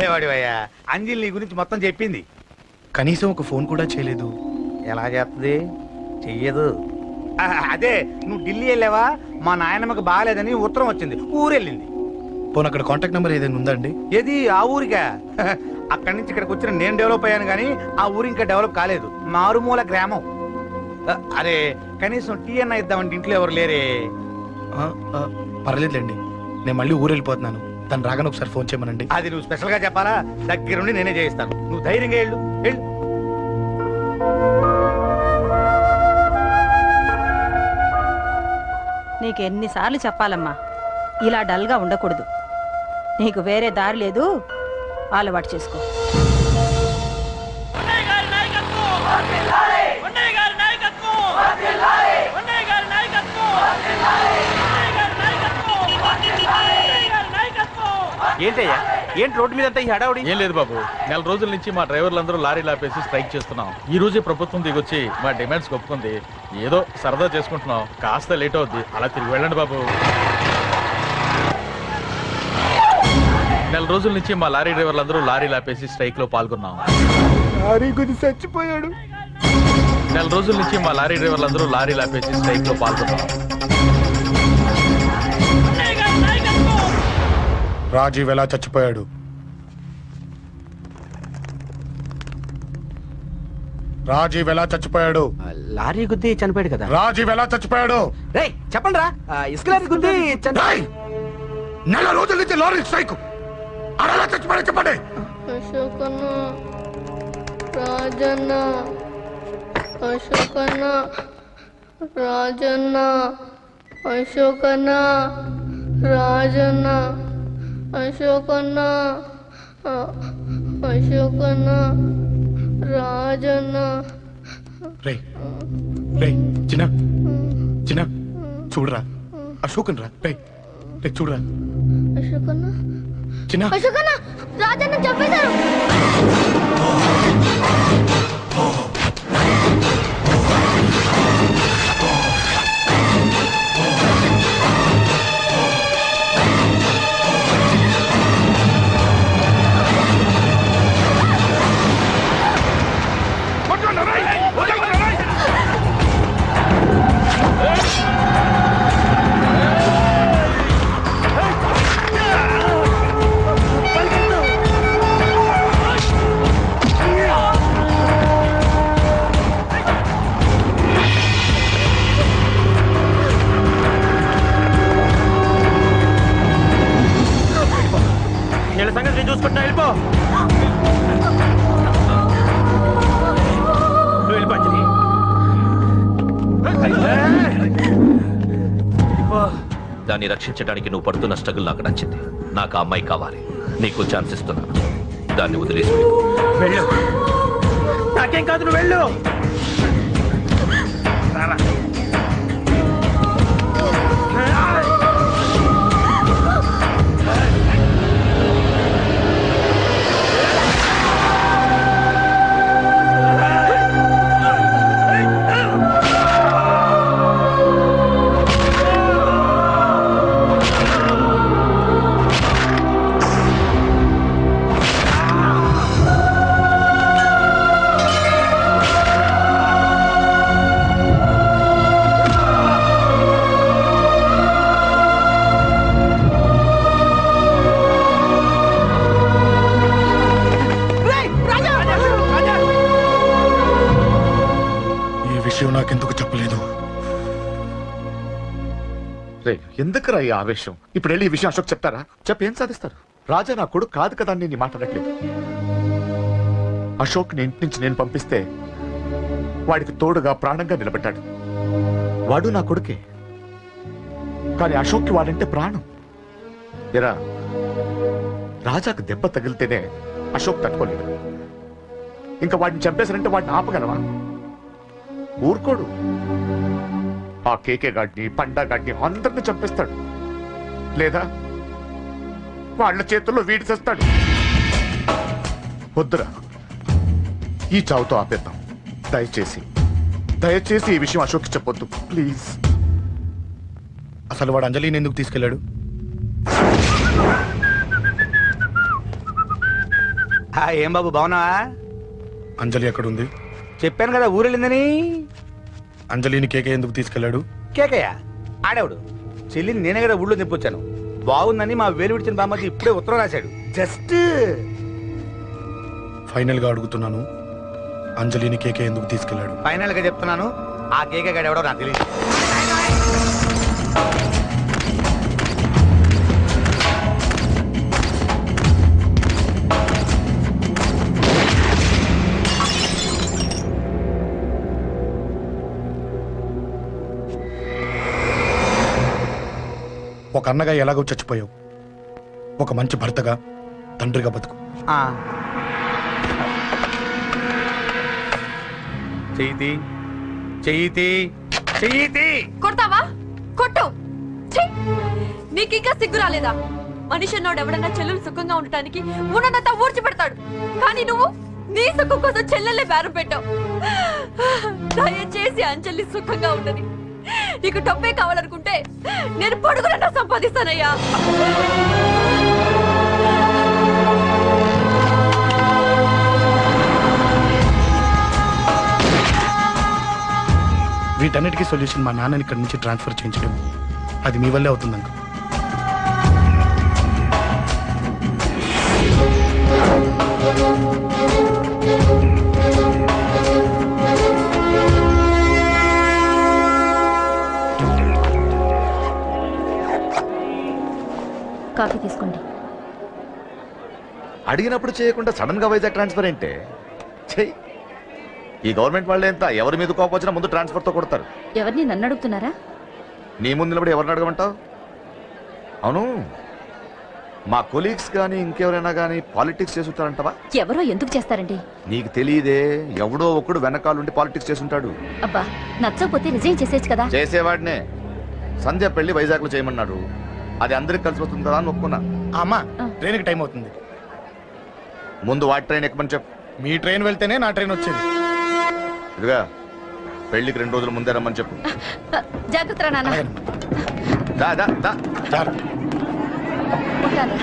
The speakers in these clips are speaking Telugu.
భలేవాడివయ్యా. అంజలి నీ గురించి మొత్తం చెప్పింది. కనీసం ఒక ఫోన్ కూడా చేయలేదు. ఎలా చేస్తుంది? చెయ్యదు. అదే నువ్వు ఢిల్లీ వెళ్ళావా, మా నాయనమ్మకి బాగాలేదని ఉత్తరం వచ్చింది, ఊరెళ్ళింది. పోనీ అక్కడ కాంటాక్ట్ నెంబర్ ఏదైనా ఉందా అండి? ఏది ఆ ఊరికా? అక్కడి నుంచి ఇక్కడికి వచ్చిన నేను డెవలప్ అయ్యాను కానీ ఆ ఊరు ఇంకా డెవలప్ కాలేదు. మారుమూల గ్రామం. అరే కనీసం టీ అన్న ఇద్దామంటే ఇంట్లో ఎవరు లేరే. పర్లేదులేండి, నేను మళ్ళీ ఊరు వెళ్ళిపోతున్నాను. తను రాగానే ఒకసారి ఫోన్ చేయమనండి. అది నువ్వు స్పెషల్ గా చెప్పాలా? దగ్గరుండి నేనే చేయిస్తాను. నువ్వు ధైర్యంగా వెళ్ళు. నీకెన్నిసార్లు చెప్పాలమ్మా, ఇలా డల్గా ఉండకూడదు. నీకు వేరే దారి లేదు, అలవాటు చేసుకో. ఏంటయ్యా, ఏంటి రోడ్డు మీద ఈ హడావుడి? ఏం లేదు బాబు, నెల రోజుల నుంచి మా డ్రైవర్లందరూ లారీలు ఆపేసి స్ట్రైక్ చేస్తున్నాం. ఈ రోజే ప్రభుత్వం దిగొచ్చి మా డిమాండ్స్ ఒప్పుకుంది. ఏదో సరదా చేసుకుంటున్నాం, కాస్త లేట్ అవుద్ది, అలా తిరిగి వెళ్ళండి బాబు. నెల రోజుల నుంచి మా లారీ డ్రైవర్లందరూ లారీలు ఆపేసి స్ట్రైక్ లో పాల్గొన్నాం. చచ్చిపోయాడు. నెల రోజుల నుంచి మా లారీ డ్రైవర్లందరూ లారీలు ఆపేసి స్ట్రైక్ లో పాల్గొన్నాం. రాజీవ్ ఎలా చచ్చిపోయాడు? రాజీవ్ ఎలా చచ్చిపోయాడు? లారీ గుద్ది చనిపోయాడు కదా. రాజీవ్ ఎలా చచ్చిపోయాడు? రేయ్ చెప్పండి రా, ఇసుక లారీ గుద్ది నెల రోజుల నుంచి లారీ స్ట్రైక్, అలా చచ్చిపోయాడు చెప్పండి. అశోకన్న, రాజన్న, అశోకన్న, రాజన్న, అశోకన్న, రాజన్న, అశోకన్న, అశోకన్న, రాజన్న. రే రే చిన్న చిన్న చూడరా, అశోకన్ రా. రే రే చూడరా, అశోకన్న, చిన్న అశోకన్న, రాజన్న చంపేశారు. సంగతి చూసుకుంటా వెళ్ళిపో. నువ్వు వెళ్ళిపో అంజలి. దాన్ని రక్షించడానికి నువ్వు పడుతున్న స్ట్రగుల్ నాకు నచ్చింది. నాకు ఆ అమ్మాయి కావాలి. నీకు ఛాన్స్ ఇస్తున్నాను, దాన్ని వదిలేసి వెళ్ళు. నాకేం కాదు, నువ్వు వెళ్ళు. నాకెందుకు చెప్పలేదు? ఎందుకురా ఈ ఆవేశం? ఇప్పుడు వెళ్ళి ఈ విషయం అశోక్ చెప్తారా? చెప్పి ఏం సాధిస్తారు? రాజా నా కొడుకు కాదు కదా అని నీ మాట్లాడట్లేదు. అశోక్ ని ఇంటి నుంచి నేను పంపిస్తే వాడికి తోడుగా ప్రాణంగా నిలబడ్డాడు. వాడు నా కొడుకే, కానీ అశోక్కి వాడంటే ప్రాణం. ఎరా, రాజాకు దెబ్బ తగిలితేనే అశోక్ తట్టుకోలేడు. ఇంకా వాడిని చంపేశారంటే వాడిని ఆపగలవా? ఊరుకోడు. ఆ కేకే గాడిని, పండా గాడిని అందరిని చంపేస్తాడు, లేదా వాళ్ళ చేతుల్లో వీడి చేస్తాడు. వద్దురా, ఈ చావుతో ఆపేద్దాం. దయచేసి దయచేసి ఈ విషయం అశోక్కి చెప్పొద్దు ప్లీజ్. అసలు వాడు అంజలిని ఎందుకు తీసుకెళ్లాడు? ఏం బాబు బాగున్నావా? అంజలి ఎక్కడుంది? చెప్పాను కదా ఊరెళ్ళిందని. అంజలిని కేకే ఎందుకు తీసుకెళ్లాడు? కేకయ్య ఆడేవుడు చెల్లిని నేనే కదా ఊళ్ళో తెప్పొచ్చాను. బాగుందని మా వేలు విడిచిన బామ్మది ఇప్పుడే ఉత్తరం రాశాడు. జస్ట్ ఫైనల్ గా అడుగుతున్నాను, అంజలిని కేకే ఎందుకు తీసుకెళ్లాడు? ఫైనల్ గా చెప్తున్నాను, ఆ కేక గడ ఎవడో నాకు తెలియదు. ఒక అన్నగా ఎలాగో చచ్చిపోయావు, ఒక మంచి భర్తగా తండ్రిగా బతుకు. చెయ్యితి చెయ్యితి చెయ్యితి. కొడతావా? కొట్టు. నీకింకా సిగ్గు రాలేదా? మనిషి అన్నాడు ఎవడన్నా చెల్లెలు సుఖంగా ఉండటానికి ఉన్నదంతా ఊడ్చి పెడతాడు, కానీ నువ్వు నీ సుఖం కోసం చెల్లెల్లే బేరం పెట్టావు. దయచేసి అంజలి సుఖంగా ఉండని. నీకు డబ్బే కావాలనుకుంటే నేను పొడుగునన్నా సంపాదిస్తానయ్యా. వీటన్నిటికీ సొల్యూషన్ మా నాన్నని ఇక్కడి నుంచి ట్రాన్స్ఫర్ చేయించలేము. అది మీ వల్లే అవుతుంది అంకుల్. కాఫీ తీసుకోండి. అడిగినప్పుడు చేయకుండా సడన్ గా వైజాగ్ ట్రాన్స్ఫర్ ఏంటే? చెయ్యి. ఈ గవర్నమెంట్ వాళ్ళు ఎంత ఎవరి మీద కోపం వచ్చినా ముందు ట్రాన్స్ఫర్తో కొడతారు. ఎవరిని నన్ను అడుగుతున్నారా? నీ ముందు నిలబడి ఎవరిని అడగమంటావు? అవును, మా కొలీగ్స్ కానీ ఇంకెవరైనా కానీ పాలిటిక్స్ చేస్తుంటారంటవా? ఎవరో ఎందుకు చేస్తారండి? నీకు తెలియదే, ఎవడో ఒకడు వెనకాలండి పాలిటిక్స్ చేస్తుంటాడు. అబ్బా, నచ్చకపోతే రిజైన్ చేసేచ్చు కదా. చేసేవాడినే. సంధ్య పెళ్లి వైజాగ్ లో చేయమన్నాడు, అది అందరికి కలిసి వస్తుంది కదా అని ఒప్పుకున్నా. అమ్మా, ట్రైన్కి టైం అవుతుంది. ముందు వాటి ట్రైన్ ఎక్కమని చెప్పు. మీ ట్రైన్ వెళ్తేనే నా ట్రైన్ వచ్చేది. ఇదిగా పెళ్లికి 2 రోజుల ముందే రమ్మని చెప్పు. జాగ్రత్త నాన్న. దా దా దా. ఉంటాను.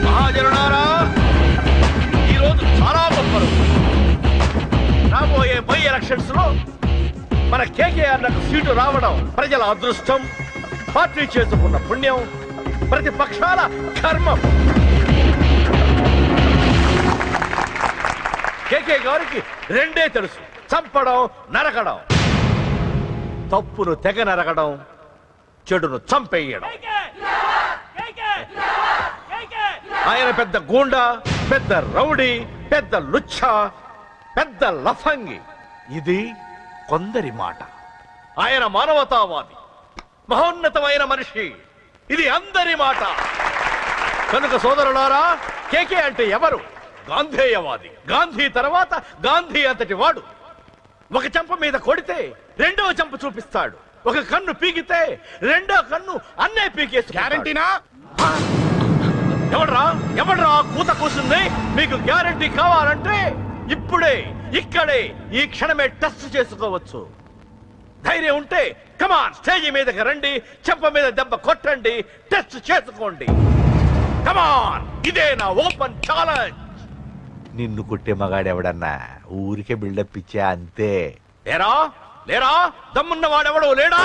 మహాజనులారా, ఈరోజు చాలా గొప్ప రోజు. రాబోయే బై ఎలక్షన్స్ లో మన కేకేఆర్ నాకు సీటు రావడం ప్రజల అదృష్టం, పార్టీ చేసుకున్న పుణ్యం, ప్రతిపక్షాల కర్మం. కేకే గారికి రెండే తెలుసు: చంపడం, నరకడం. తప్పును తెగ నరకడం, చెడును చంపేయడం. ఆయన పెద్ద గూండా, పెద్ద రౌడీ, పెద్ద లుచ్చ, పెద్ద లఫంగి. ఇది కొందరి మాట. ఆయన మానవతావాది, మహోన్నతమైన మనిషి. ఇది అందరి మాట. కనుక సోదరులారా, కేకే అంటే ఎవరు? గాంధేయవాది. గాంధీ తర్వాత గాంధీ అంతటి వాడు. ఒక చెంప మీద కొడితే రెండవ చెంప చూపిస్తాడు. ఒక కన్ను పీకితే రెండో కన్ను అన్నే పీకేసి. గ్యారంటీనా? ఎవడ్రా కూత కూసుంది? మీకు గ్యారంటీ కావాలంటే ఇప్పుడే, ఇక్కడే, ఈ క్షణమే టెస్ట్ చేసుకోవచ్చు. ధైర్యం ఉంటే కమాన్, స్టేజ్ మీదకి రండి, చెంప మీద దెబ్బ కొట్టండి, టెస్ట్ చేసుకోండి. కమాన్, ఇదే నా ఓపెన్ ఛాలెంజ్. నిన్ను కొట్టే మగాడెవడన్నా ఊరికే బిల్డప్ ఇచ్చా అంతే. లేరా దమ్మున్న వాడెవడో లేడా?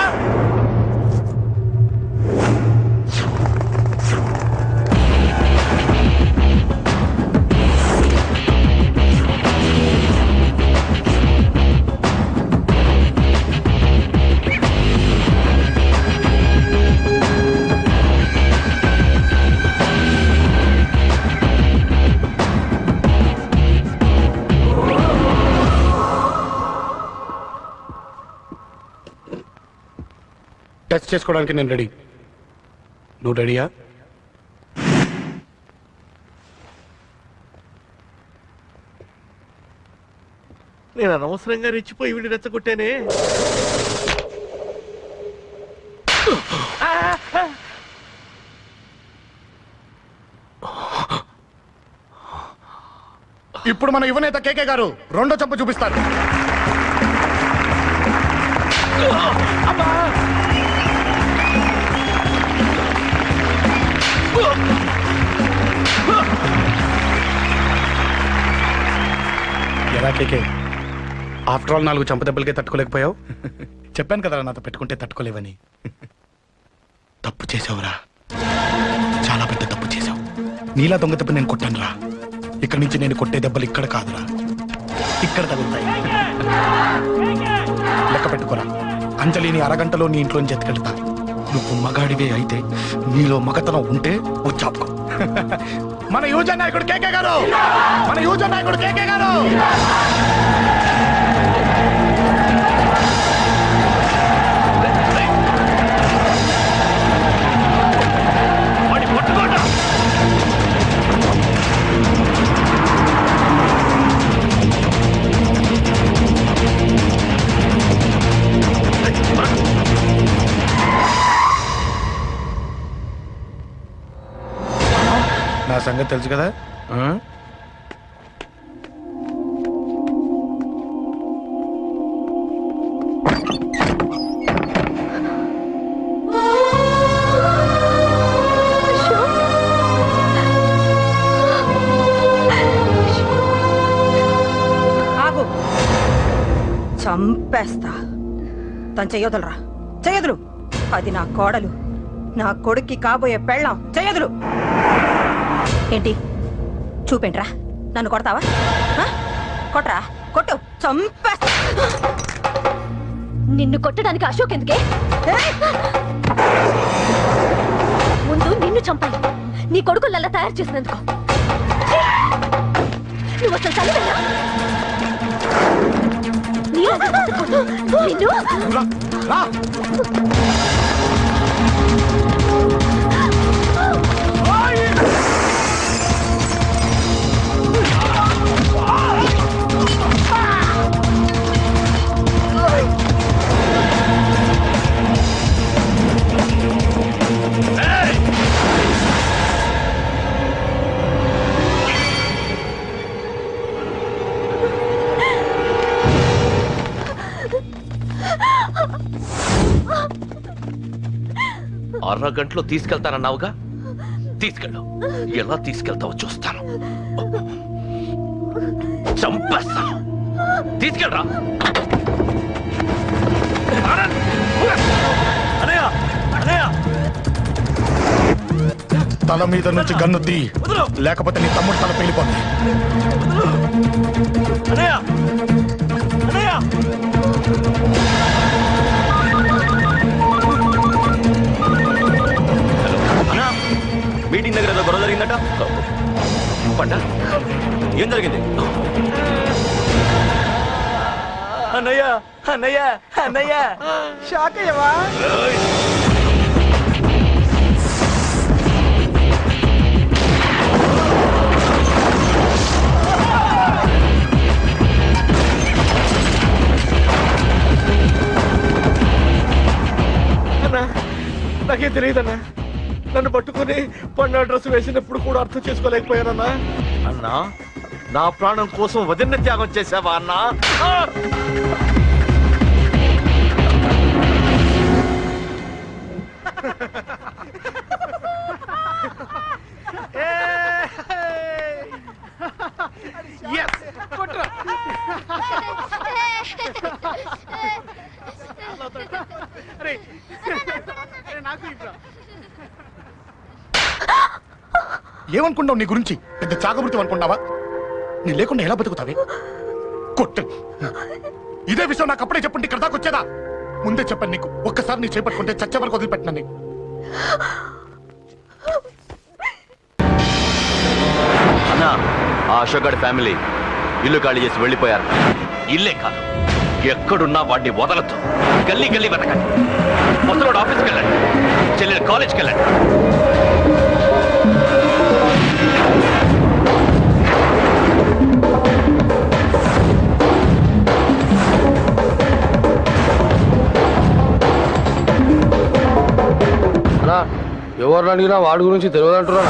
టెస్ట్ చేసుకోవడానికి నేను రెడీ. నువ్వు రెడీయా? నేను అనవసరంగా రెచ్చిపోయి వీడిని రెచ్చగొట్టానే. ఇప్పుడు మన యువనేత కేకే గారు రెండో చంప చూపిస్తారు. ఎలా కేకే, ఆఫ్టర్ ఆల్ 4 చంప దెబ్బలకే తట్టుకోలేకపోయావు? చెప్పాను కదరా నాతో పెట్టుకుంటే తట్టుకోలేవని. తప్పు చేసావురా, చాలా పెద్ద తప్పు చేసావు. నీలా దొంగ దెబ్బ నేను కొట్టాను రా. ఇక్కడి నుంచి నేను కొట్టే దెబ్బలు ఇక్కడ కాదురా, ఇక్కడ తగులుతాయి. లెక్క పెట్టుకోరా, అంజలిని అరగంటలో నీ ఇంట్లోంచి ఎత్తుకెళ్తా. నువ్వు మగాడివే అయితే, నీలో మగతనం ఉంటే వచ్చాపుకో. మన యువజన నాయకుడు కేకే గారు, మన యువజన నాయకుడు కేకే గారు. నా సంగతి తెలుసు కదా. ఆగు, చంపేస్తా. తను చెయ్యొదలరా, చెయ్యదులు. అది నా కోడలు, నా కొడుక్కి కాబోయే పెళ్ళాం. చెయ్యదులు. ఏంటి చూపేంట్రా? నన్ను కొడతావా? కొట్రా, కొట్టు, చంపేస్తా. నిన్ను కొట్టడానికి అశోక్ ఎందుకే? ముందు నిన్ను చంపాలి, నీ కొడుకులల్లా తయారు చేసినందుకు. నువ్వు అసలు చదివేనా? నిన్ను అరగంటలో తీసుకెళ్తానన్నావుగా, తీసుకెళ్ళు. ఎలా తీసుకెళ్తావో చూస్తాను. చంపేస్తాను. తీసుకెళ్ళరా. తల మీద నుంచి గన్ను తీ, లేకపోతే నీ తమ్ముడు తల పేలిపోతుంది. మీటింగ్ దగ్గర ఏదో గొడవ జరిగిందట. పంట ఏం జరిగింది? అన్నయ్య అన్నయ్య అన్నయ్య, షాక్ అయ్యవా? అన్నా, నాకేం తెలియదన్నా. నన్ను పట్టుకుని పండుగ డ్రెస్ వేసినప్పుడు కూడా అర్థం చేసుకోలేకపోయానన్నా. అన్నా, నా ప్రాణం కోసం వదిన త్యాగం చేసావా అన్నా? ఏమనుకుంటావు నీ గురించి? పెద్ద చాకమృతి అనుకుంటావా? నీ లేకుండా ఎలా బతుకుతావే? కొట్టు. ఇదే విషయం నాకు అప్పుడే చెప్పుంటే ఇక్కడ దాకా వచ్చేదా? ముందే చెప్పాను నీకు, ఒక్కసారి నీ చేపట్టుకుంటే చచ్చే వరకు వదిలిపెట్టినా నీకు. అన్నా, ఆ అశోక్ గారి ఫ్యామిలీ ఇల్లు ఖాళీ చేసి వెళ్ళిపోయారు. ఇల్లే కాదు, ఎక్కడున్నా వాడిని వదలొద్దు. గల్లీ గల్లీ వెతకండి. ముసలోడు ఆఫీస్కి వెళ్ళండి, చెల్లెలు కాలేజ్కి వెళ్ళండి. ఎవరు అడిగినా వాడి గురించి తెలియదంటున్నా.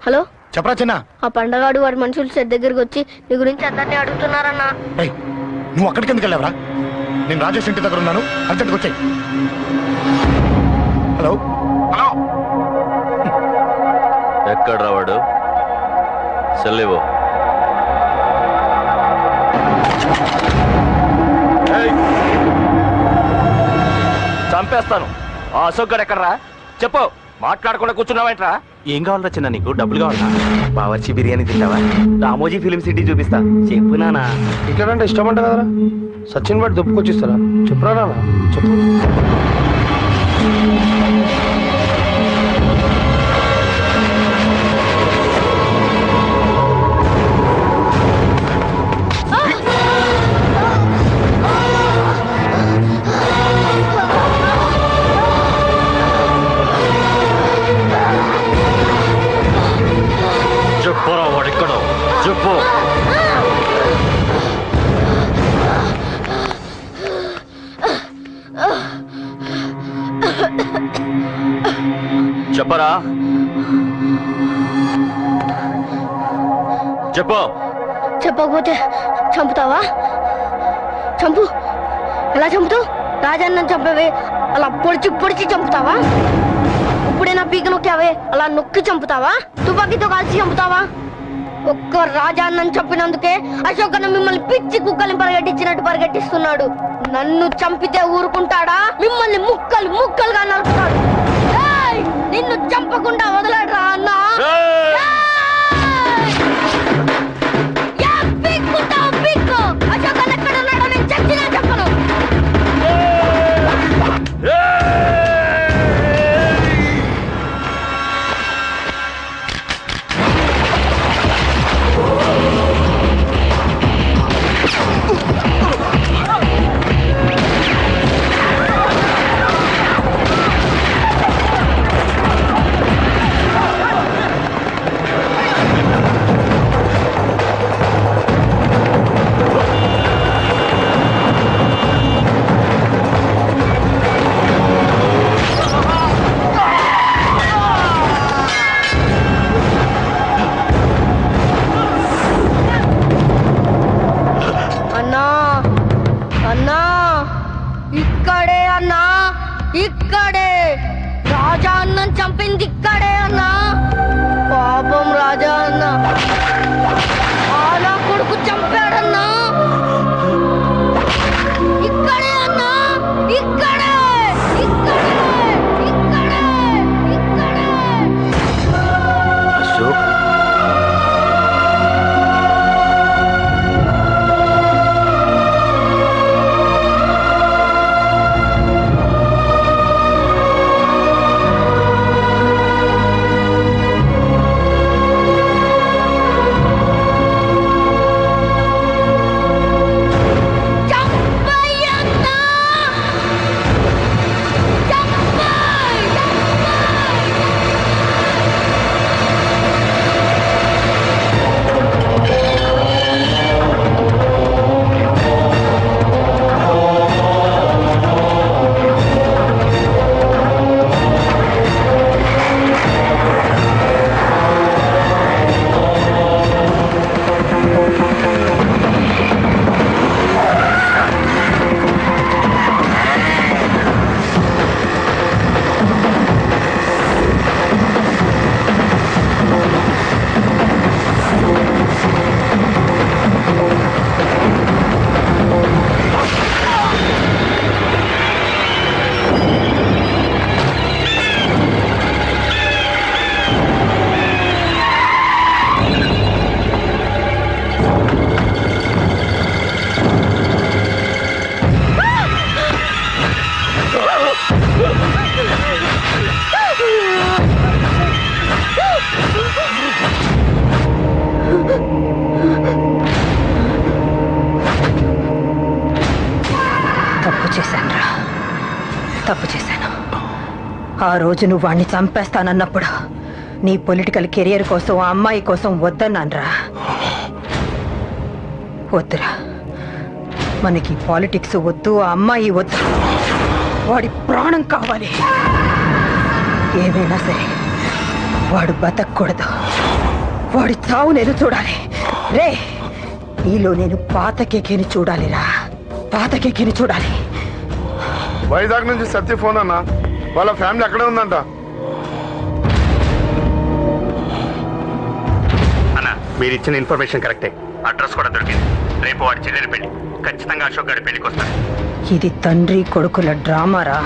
హలో చెప్పరా చిన్న. ఆ పండగాడు వాడి మనుషులు సెట్ దగ్గరికి వచ్చి నీ గురించి అందరినీ అడుగుతున్నారన్నా. నువ్వు అక్కడికి ఎందుకు వెళ్ళావరా? నేను రాజేష్ ఇంటి దగ్గర ఉన్నాను, అర్జెంట్గా వచ్చాయి. హలో హలో, ఎక్కడ రావాడు? సెల్లేవో. చంపేస్తాను. ఆ అశోక్ గడు ఎక్కడరా? చెప్పు. మాట్లాడకుండా కూర్చున్నావేంట్రా? ఏం కావాలరా చిన్న? నీకు డబ్బులు కావాలా? బావర్చి బిర్యానీ తింటావా? రామోజీ ఫిలిం సిటీ చూపిస్తా. చెప్పు నానా. ఇక్కడ అంటే ఇష్టం అంట కదరా, సచిన్ బట్టి దుప్పుకొచ్చిస్తారా? చెప్పురా నాన్న, చెప్పు. చెప్పురా వాడెక్కడో చెప్పు. చెప్పరా, చెప్పు. చెప్పకపోతే చంపుతావా? చంపు. ఎలా చంపుతావు? రాజాన్నని చంపవే అలా పొడిచి పొడిచి చంపుతావా? ఇప్పుడైనా పీక నొక్కావే అలా నొక్కి చంపుతావా? తుపాకీతో కాల్చి చంపుతావా? ఒక్క రాజాన్నని చంపినందుకే అశోక్ అన్న మిమ్మల్ని పిచ్చి కుక్కల్ని పరిగెట్టించినట్టు పరిగెట్టిస్తున్నాడు. నన్ను చంపితే ఊరుకుంటాడా? మిమ్మల్ని ముక్కలు ముక్కలుగా నరుకుతాడు. నిన్ను చంపకుండా వదలడరా అన్న. అశోక్ అన్న ఎక్కడ ఉన్నాడో నేను చచ్చినా చెప్పను. ఇక్కడే అన్నా, ఇక్కడే. రాజా అన్నని చంపింది ఇక్కడే అన్నా. పాపం రాజా అన్న నా కొడుకు చంపాడన్నా. ఇక్కడే అన్నా, ఇక్కడే ఇక్కడే ఇక్కడే ఇక్కడే. అశోక్, తప్పు చేశాను. ఆ రోజు నువ్వు వాణ్ణి చంపేస్తానన్నప్పుడు నీ పొలిటికల్ కెరియర్ కోసం ఆ అమ్మాయి కోసం వద్దన్నాన్రా. వద్దురా, మనకి పాలిటిక్స్ వద్దు, ఆ అమ్మాయి వద్దు, వాడి ప్రాణం కావాలి. ఏమైనా సరే వాడు బతకూడదు. వాడి చావు నేను చూడాలి. రే ఈలో నేను పాత కేకేని చూడాలిరా, పాత కేకేని చూడాలి. వైజాగ్ నుంచి సత్య ఫోన్ అన్న, వాళ్ళ ఫ్యామిలీ అక్కడే ఉందంట. అన్న మీరు ఇచ్చిన ఇన్ఫర్మేషన్ కరెక్టే, అడ్రస్ కూడా దొరికింది. రేపు వాడి చెల్లెలి పెళ్లి, ఖచ్చితంగా అశోక్ గారి పెళ్లికి వస్తాడు. ఇది తండ్రి కొడుకుల డ్రామారా.